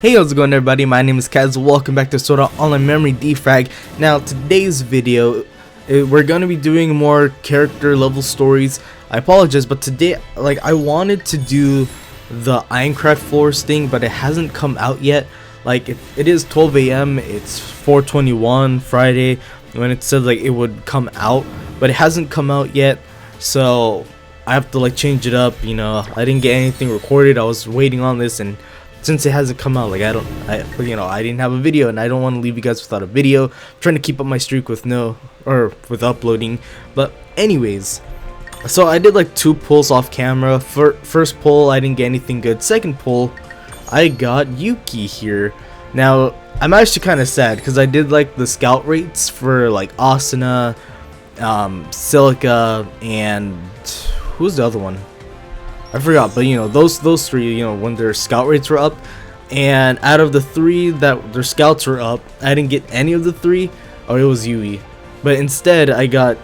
Hey, how's it going everybody? My name is Kaz. Welcome back to Sword Art Online Memory Defrag. Now, today's video, we're going to be doing more character level stories. I apologize, but today, I wanted to do the Aincrad floors thing, but it hasn't come out yet. It is 12 a.m. It's 4:21 Friday when it said it would come out, but it hasn't come out yet. So I have to change it up. I didn't get anything recorded. I was waiting on this, and since it hasn't come out, I didn't have a video, and I don't want to leave you guys without a video. I'm trying to keep up my streak with uploading. But anyways, so I did 2 pulls off camera. First pull, I didn't get anything good. Second pull, I got Yuuki here. Now I'm actually kind of sad because I did the scout rates for Asuna, Silica, and who's the other one? I forgot, but those three, when their scout rates were up, and out of the 3 that their scouts were up, I didn't get any of the 3. Oh, it was Yui, but instead I got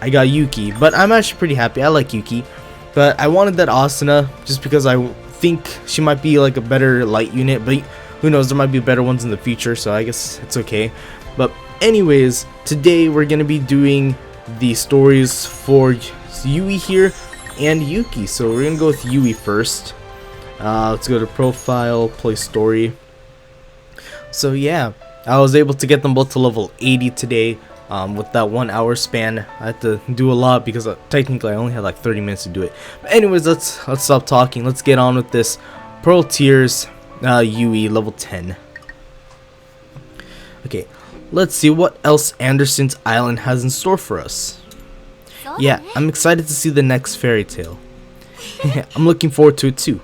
Yuuki. But I'm actually pretty happy. I like Yuuki, but I wanted that Asuna just because I think she might be a better light unit, but who knows, there might be better ones in the future, so I guess it's okay. But anyways, today we're gonna be doing the stories for Yui here and Yuuki. So we're gonna go with Yui first. Let's go to profile, play story. So yeah, I was able to get them both to level 80 today with that 1 hour span. I had to do a lot because technically I only had 30 minutes to do it. But anyways, let's stop talking. Let's get on with this. Pearl Tears, Yui, level 10. Okay, let's see what else Anderson's Island has in store for us. Yeah, I'm excited to see the next fairy tale. I'm looking forward to it too.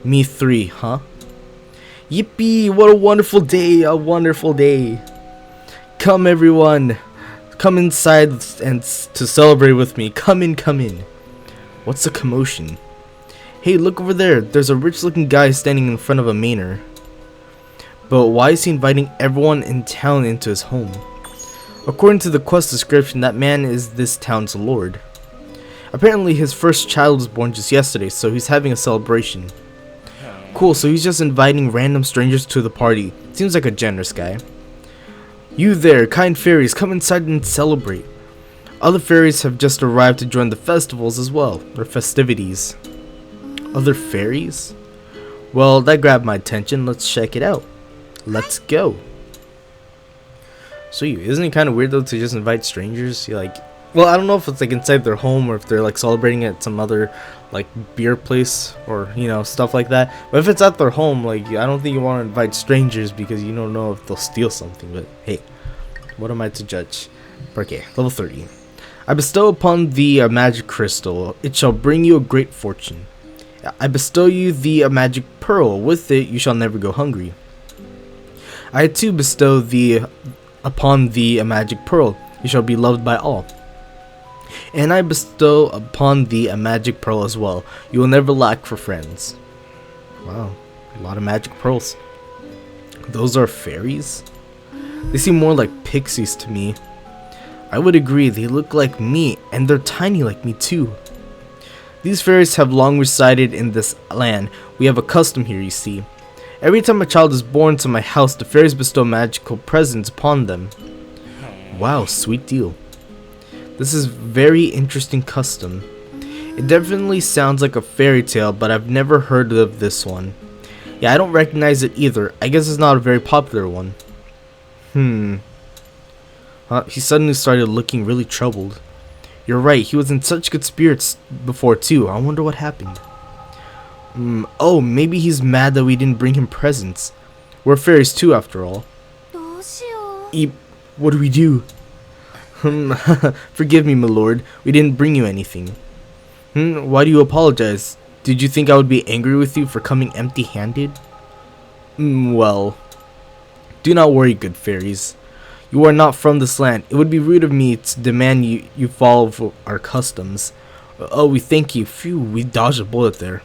Me 3, huh? Yippee, what a wonderful day, a wonderful day. Come everyone, come inside and to celebrate with me. Come in, come in. What's the commotion? Hey, look over there, there's a rich looking guy standing in front of a manor. But why is he inviting everyone in town into his home? According to the quest description, that man is this town's lord. Apparently his first child was born just yesterday, so he's having a celebration. Cool, so he's just inviting random strangers to the party. Seems like a generous guy. You there, kind fairies, come inside and celebrate. Other fairies have just arrived to join the festivals as well, or festivities. Other fairies? Well, that grabbed my attention. Let's check it out. Let's go. So isn't it kind of weird though to just invite strangers? Well, I don't know if it's inside their home or if they're celebrating at some other beer place or stuff like that. But if it's at their home, I don't think you want to invite strangers because you don't know if they'll steal something. But hey, what am I to judge? Okay, level 30. I bestow upon thee a magic crystal. It shall bring you a great fortune. I bestow you the magic pearl. With it you shall never go hungry. I too bestow upon thee a magic pearl. You shall be loved by all. And I bestow upon thee a magic pearl as well. You will never lack for friends. Wow, a lot of magic pearls. Those are fairies? They seem more like pixies to me. I would agree, they look like me, and they're tiny like me too. These fairies have long resided in this land. We have a custom here, you see. Every time a child is born to my house, the fairies bestow magical presents upon them. Wow, sweet deal. This is very interesting custom. It definitely sounds like a fairy tale, but I've never heard of this one. Yeah, I don't recognize it either. I guess it's not a very popular one. He suddenly started looking really troubled. You're right, he was in such good spirits before too. I wonder what happened. Oh, maybe he's mad that we didn't bring him presents. We're fairies too, after all. What do we do? Forgive me, my lord. We didn't bring you anything. Why do you apologize? Did you think I would be angry with you for coming empty-handed? Well, do not worry, good fairies. You are not from this land. It would be rude of me to demand you follow our customs. Oh, we thank you. Phew, we dodged a bullet there.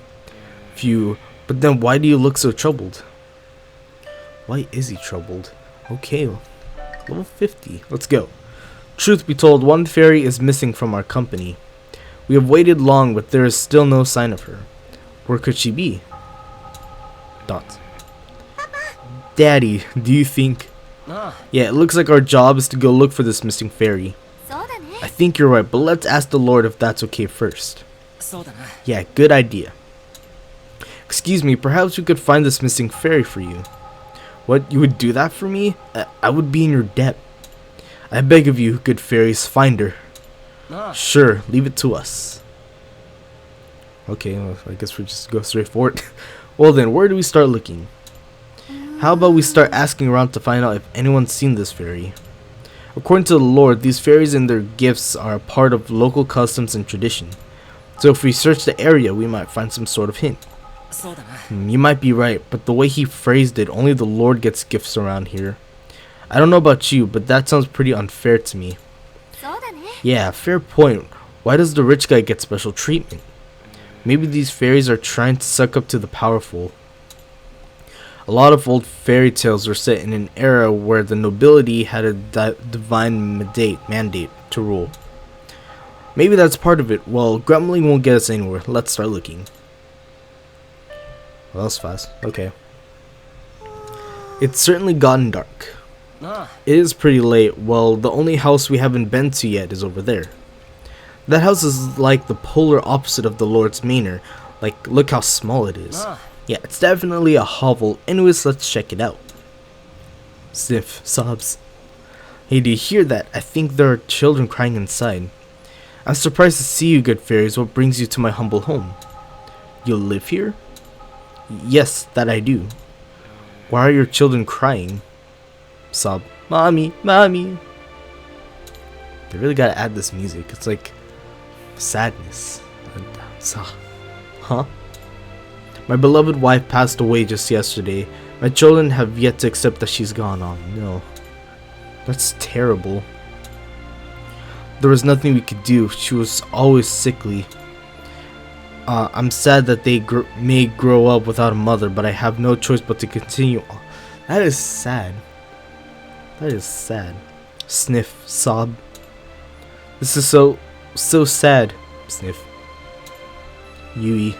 Phew, but then why do you look so troubled? Why is he troubled? Okay, level 50. Let's go. Truth be told, one fairy is missing from our company. We have waited long, but there is still no sign of her. Where could she be? Dot. Daddy, do you think... Yeah, it looks like our job is to go look for this missing fairy. I think you're right, but let's ask the Lord if that's okay first. Yeah, good idea. Excuse me, perhaps we could find this missing fairy for you. What, you would do that for me? I would be in your debt. I beg of you, good fairies, find her. Sure, leave it to us. Okay, well, I guess we just go straight for it. Well then, where do we start looking? How about we start asking around to find out if anyone's seen this fairy? According to the Lord, these fairies and their gifts are a part of local customs and tradition. So if we search the area, we might find some sort of hint. You might be right, but the way he phrased it, only the Lord gets gifts around here. I don't know about you, but that sounds pretty unfair to me. Yeah, fair point. Why does the rich guy get special treatment? Maybe these fairies are trying to suck up to the powerful. A lot of old fairy tales are set in an era where the nobility had a divine mandate to rule. Maybe that's part of it. Well, grumbling won't get us anywhere. Let's start looking. Well, that was fast. Okay. It's certainly gotten dark. It is pretty late. Well, the only house we haven't been to yet is over there. That house is like the polar opposite of the Lord's manor. Like, look how small it is. Yeah, it's definitely a hovel. Anyways, let's check it out. Sniff, sobs. Hey, do you hear that? I think there are children crying inside. I'm surprised to see you, good fairies. What brings you to my humble home? You live here? Yes, that I do. Why are your children crying? Sob. Mommy, mommy. They really gotta add this music. It's like sadness. Huh? My beloved wife passed away just yesterday. My children have yet to accept that she's gone. Oh no. That's terrible. There was nothing we could do. She was always sickly. I'm sad that they may grow up without a mother, but I have no choice but to continue. That is sad. That is sad. Sniff, sob. This is so sad. Sniff. Yuuki.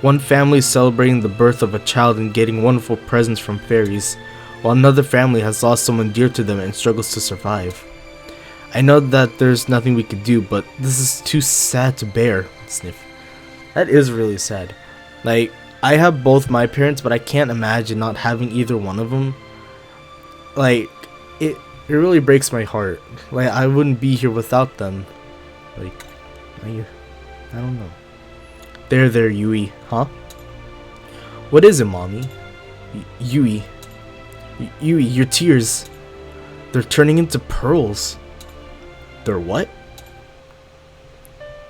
One family is celebrating the birth of a child and getting wonderful presents from fairies, while another family has lost someone dear to them and struggles to survive. I know that there's nothing we could do, but this is too sad to bear. Sniff. That is really sad. Like, I have both my parents, but I can't imagine not having either one of them. Like, it really breaks my heart. Like, I wouldn't be here without them. Like, I don't know. There, Yuuki, huh? What is it, mommy? Yuuki, your tears. They're turning into pearls. They're what?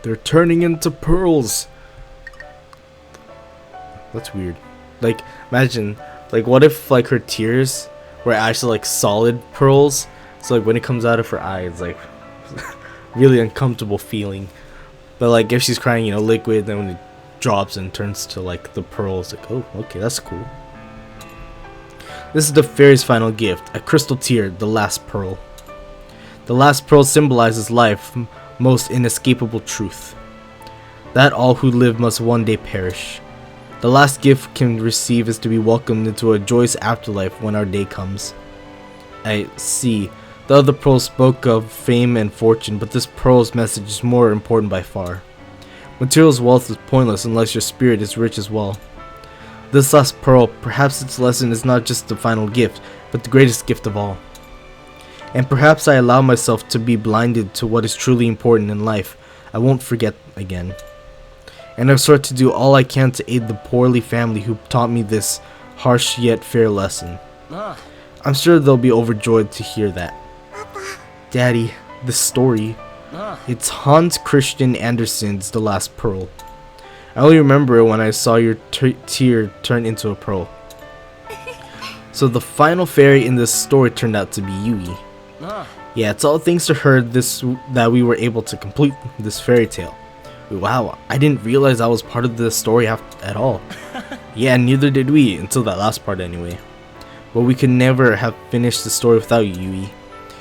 They're turning into pearls. That's weird. Like, imagine, like, what if, like, her tears were actually, like, solid pearls? So, like, when it comes out of her eye, it's, like, really uncomfortable feeling. But, like, if she's crying, you know, liquid, then when it drops and turns to, like, the pearls, like, oh, okay, that's cool. This is the fairy's final gift, a crystal tear, the last pearl. The last pearl symbolizes life, most inescapable truth. That all who live must one day perish. The last gift we can receive is to be welcomed into a joyous afterlife when our day comes. I see. The other pearl spoke of fame and fortune, but this pearl's message is more important by far. Material's wealth is pointless unless your spirit is rich as well. This last pearl, perhaps its lesson is not just the final gift, but the greatest gift of all. And perhaps I allow myself to be blinded to what is truly important in life. I won't forget again. And I'll start to do all I can to aid the poorly family who taught me this harsh yet fair lesson. I'm sure they'll be overjoyed to hear that. Daddy, the story. It's Hans Christian Andersen's The Last Pearl. I only remember it when I saw your tear turn into a pearl. So the final fairy in this story turned out to be Yuuki. Yeah, it's all thanks to her that we were able to complete this fairy tale. Wow, I didn't realize I was part of the story at all. Yeah, neither did we, until that last part anyway. But we could never have finished the story without you, Yuuki.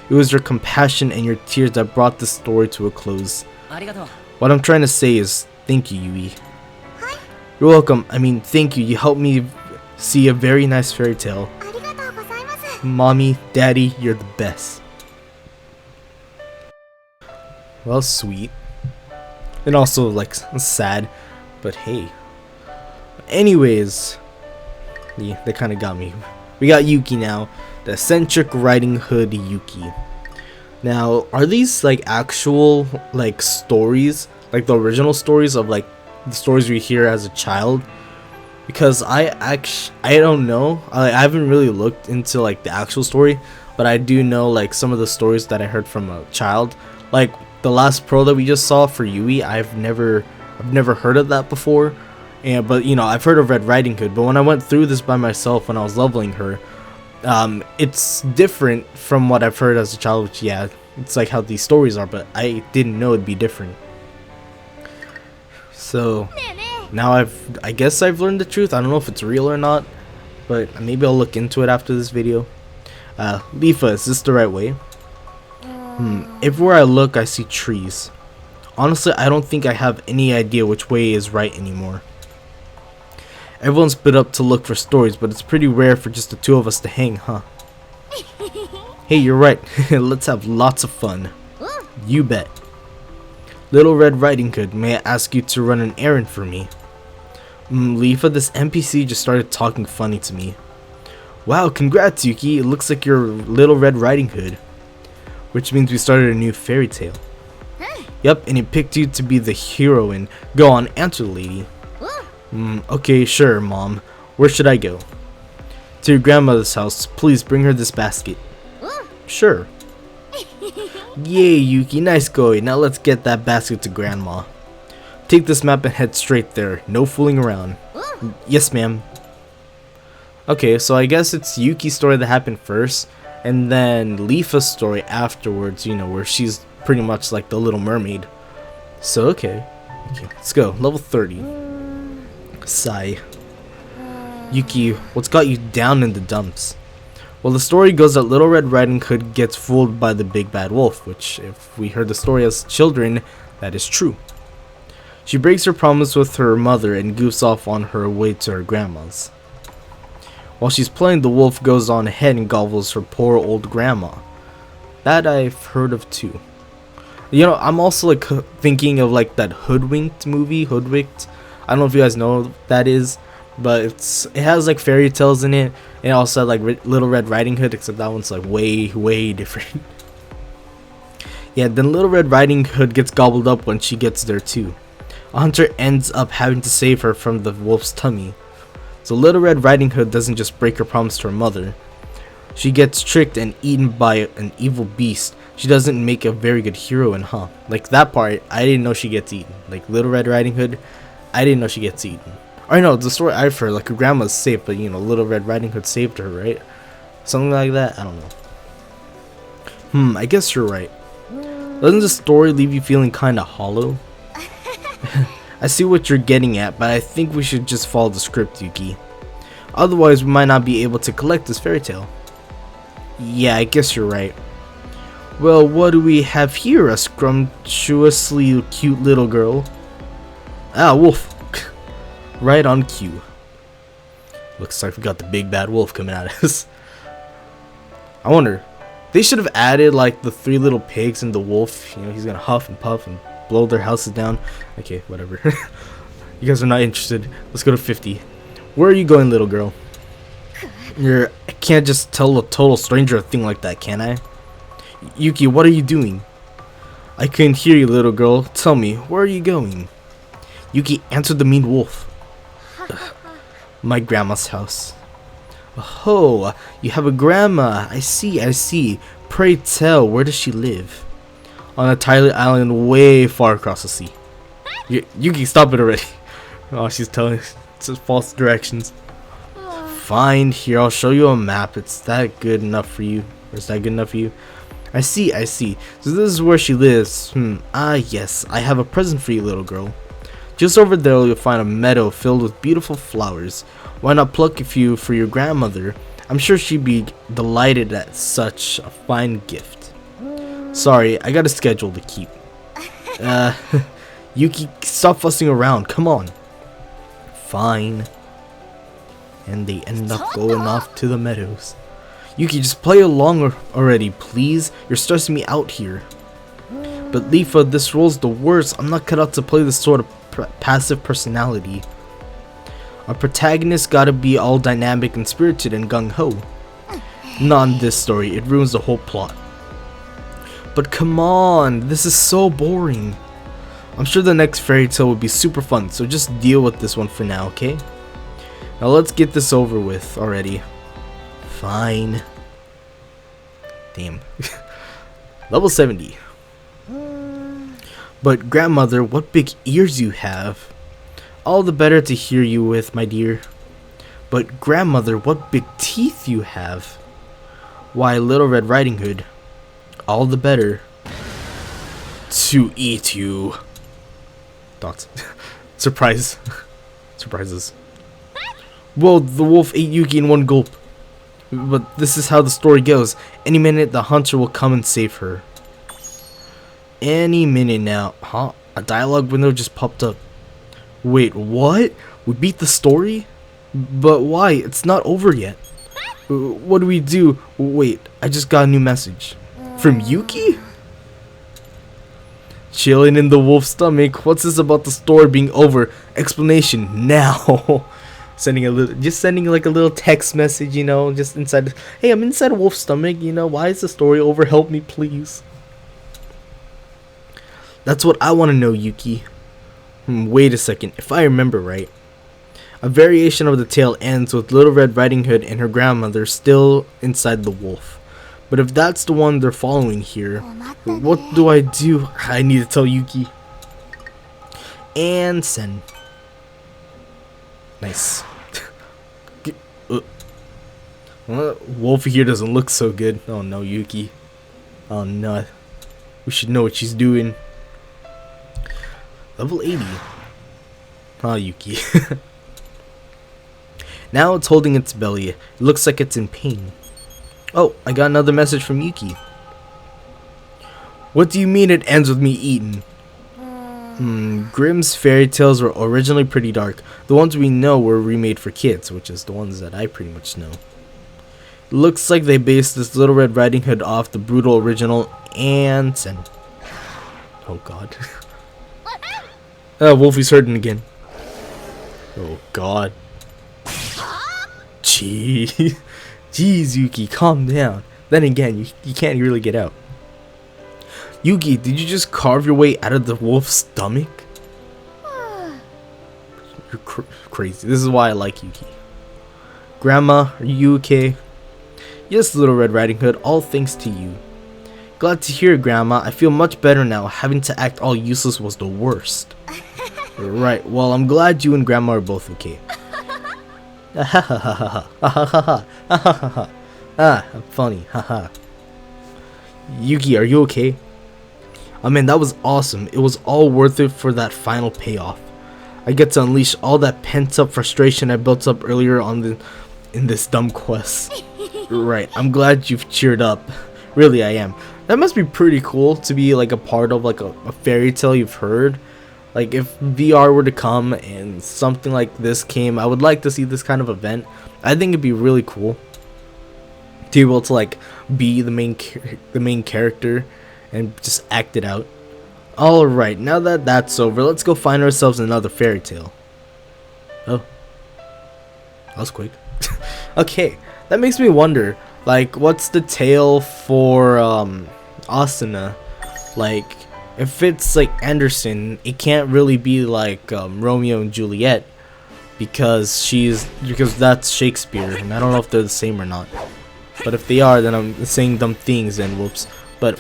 It was your compassion and your tears that brought the story to a close. What I'm trying to say is, thank you, Yuuki. You're welcome. I mean, thank you. You helped me See, a very nice fairy tale. Mommy, Daddy, you're the best. Well, sweet. And also, like, sad. But hey. Anyways. Yeah, they kind of got me. We got Yuuki now. The eccentric riding hood Yuuki. Now, are these, like, actual, like, stories? Like, the original stories of, like, the stories we hear as a child? Because I don't know. I haven't really looked into, like, the actual story. But I do know, like, some of the stories that I heard from a child. Like, the last pro that we just saw for Yui, I've never heard of that before. But you know, I've heard of Red Riding Hood. But when I went through this by myself when I was leveling her, it's different from what I've heard as a child. Which, yeah, it's like how these stories are. But I didn't know it'd be different. So now I guess I've learned the truth. I don't know if it's real or not, but maybe I'll look into it after this video. Leafa, is this the right way? Everywhere I look, I see trees. Honestly, I don't think I have any idea which way is right anymore. Everyone's split up to look for stories, but it's pretty rare for just the two of us to hang, huh? Hey, you're right. Let's have lots of fun. You bet. Little Red Riding Hood, may I ask you to run an errand for me? Leafa, this NPC just started talking funny to me. Wow, congrats, Yuuki. It looks like you're Little Red Riding Hood. Which means we started a new fairy tale. Yep, and it picked you to be the heroine. Go on, answer, lady. Okay, sure, Mom. Where should I go? To your grandmother's house. Please bring her this basket. Sure. Yay, Yuuki, nice going. Now let's get that basket to Grandma. Take this map and head straight there. No fooling around. Yes, ma'am. Okay, so I guess it's Yuki's story that happened first. And then Leafa's story afterwards, you know, where she's pretty much like the Little Mermaid. So, okay, let's go. Level 30. Sigh. Yuuki, what's got you down in the dumps? Well, the story goes that Little Red Riding Hood gets fooled by the big bad wolf, which, if we heard the story as children, that is true. She breaks her promise with her mother and goofs off on her way to her grandma's. While she's playing, the wolf goes on ahead and gobbles her poor old grandma. That I've heard of too. You know, I'm also like thinking of like that Hoodwinked movie, Hoodwinked. I don't know if you guys know what that is, but it has like fairy tales in it, and it also had like Little Red Riding Hood, except that one's like way different. Yeah, then Little Red Riding Hood gets gobbled up when she gets there too. A hunter ends up having to save her from the wolf's tummy. So Little Red Riding Hood doesn't just break her promise to her mother. She gets tricked and eaten by an evil beast. She doesn't make a very good heroine, huh? Like that part, I didn't know she gets eaten. Like Little Red Riding Hood, I didn't know she gets eaten. Or no, the story I've heard, like her grandma's safe, but you know, Little Red Riding Hood saved her, right? Something like that, I don't know. I guess you're right. Doesn't the story leave you feeling kinda hollow? I see what you're getting at, but I think we should just follow the script, Yuuki. Otherwise, we might not be able to collect this fairy tale. Yeah, I guess you're right. Well, what do we have here? A scrumptiously cute little girl. Ah, wolf. Right on cue. Looks like we got the big bad wolf coming at us. I wonder, they should have added like the 3 little pigs and the wolf. You know, he's gonna huff and puff and blow their houses down. Okay, whatever. You guys are not interested. Let's go to 50. Where are you going, little girl? I can't just tell a total stranger a thing like that, can I? Yuuki, what are you doing? I couldn't hear you, little girl. Tell me, where are you going? Yuuki, answered the mean wolf. My grandma's house. Oh, you have a grandma. I see. Pray tell, where does she live? On a tiny island way far across the sea. Yuuki, stop it already. Oh, she's telling us it's false directions. Fine, here, I'll show you a map. It's that good enough for you? Or is that good enough for you? I see. So this is where she lives. Ah, yes, I have a present for you, little girl. Just over there, you'll find a meadow filled with beautiful flowers. Why not pluck a few for your grandmother? I'm sure she'd be delighted at such a fine gift. Sorry, I got a schedule to keep. Yuuki, stop fussing around. Come on. Fine. and they end up going off to the meadows. Yuki, just play along already, please. You're stressing me out here. But Leafa, this role's the worst. I'm not cut out to play this sort of passive personality. Our protagonist gotta be all dynamic and spirited and gung-ho. Not in this story, it ruins the whole plot. But come on, this is so boring. I'm sure the next fairy tale will be super fun, so just deal with this one for now, okay? Now let's get this over with already. Fine. Damn. Level 70. But grandmother, what big ears you have. All the better to hear you with, my dear. But grandmother, what big teeth you have. Why, Little Red Riding Hood, all the better to eat you. Thoughts. Surprise. Surprises. Whoa, the wolf ate Yuki in one gulp. But this is how the story goes. Any minute the hunter will come and save her. Any minute now. Huh? A dialogue window just popped up. Wait, what? We beat the story? But why? It's not over yet. What do we do? Wait, I just got a new message. From Yuuki? Chilling in the wolf's stomach. What's this about the story being over? Explanation now. Sending like a little text message, you know, just inside. Hey, I'm inside a wolf's stomach, you know. Why is the story over? Help me, please. That's what I want to know, Yuki. Wait a second. If I remember right, a variation of the tale ends with Little Red Riding Hood and her grandmother still inside the wolf. But if that's the one they're following here, what do? I need to tell Yuki. And send. Nice. Wolfie here doesn't look so good. Oh no, Yuki. Oh no. We should know what she's doing. Level 80. Oh, Yuki. Now it's holding its belly. It looks like it's in pain. Oh, I got another message from Yuki. What do you mean it ends with me eating? Grimm's fairy tales were originally pretty dark. The ones we know were remade for kids, which is the ones that I pretty much know. It looks like they based this Little Red Riding Hood off the brutal original and send. Oh god. Wolfie's hurting again. Oh god. Jeez, Yuki, calm down. Then again, you can't really get out. Yuki, did you just carve your way out of the wolf's stomach? You're crazy. This is why I like Yuki. Grandma, are you okay? Yes, Little Red Riding Hood, all thanks to you. Glad to hear, Grandma. I feel much better now. Having to act all useless was the worst. Right, well, I'm glad you and Grandma are both okay. I'm funny, haha. Yuki, are you okay? I mean, that was awesome. It was all worth it for that final payoff. I get to unleash all that pent-up frustration I built up earlier in this dumb quest. Right, I'm glad you've cheered up. Really, I am. That must be pretty cool to be like a part of like a fairy tale you've heard. Like if VR were to come and something like this came, I would like to see this kind of event. I think it'd be really cool to be able to like be the main character and just act it out. Alright, now that that's over, let's go find ourselves another fairy tale. Oh, that was quick. Okay, that makes me wonder, like, what's the tale for Asuna? Like, if it's like Anderson, it can't really be like Romeo and Juliet because that's Shakespeare, and I don't know if they're the same or not. But if they are, then I'm saying dumb things and whoops. But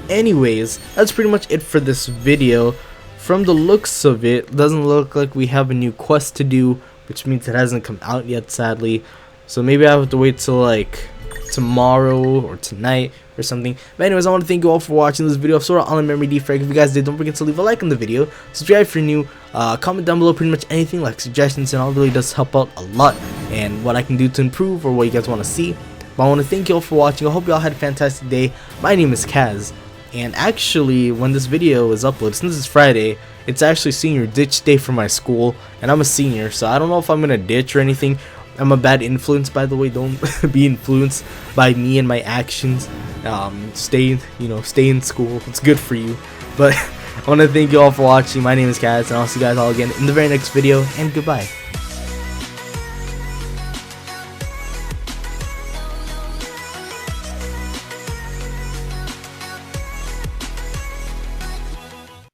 anyways, that's pretty much it for this video. From the looks of it, doesn't look like we have a new quest to do, which means it hasn't come out yet, sadly. So maybe I have to wait till like tomorrow or tonight or something. But anyways, I want to thank you all for watching this video of Sora on the Memory Defrag. If you guys did, don't forget to leave a like on the video, subscribe if you're new, comment down below pretty much anything like suggestions, and all really does help out a lot, and what I can do to improve or what you guys want to see. But I want to thank you all for watching. I hope you all had a fantastic day. My name is Kaz, and actually when this video is uploaded, since it's Friday, it's actually senior ditch day for my school, and I'm a senior, so I don't know if I'm gonna ditch or anything. I'm a bad influence, by the way. Don't be influenced by me and my actions. Stay in school. It's good for you. But I want to thank you all for watching. My name is Kaz, and I'll see you guys all again in the very next video, and goodbye.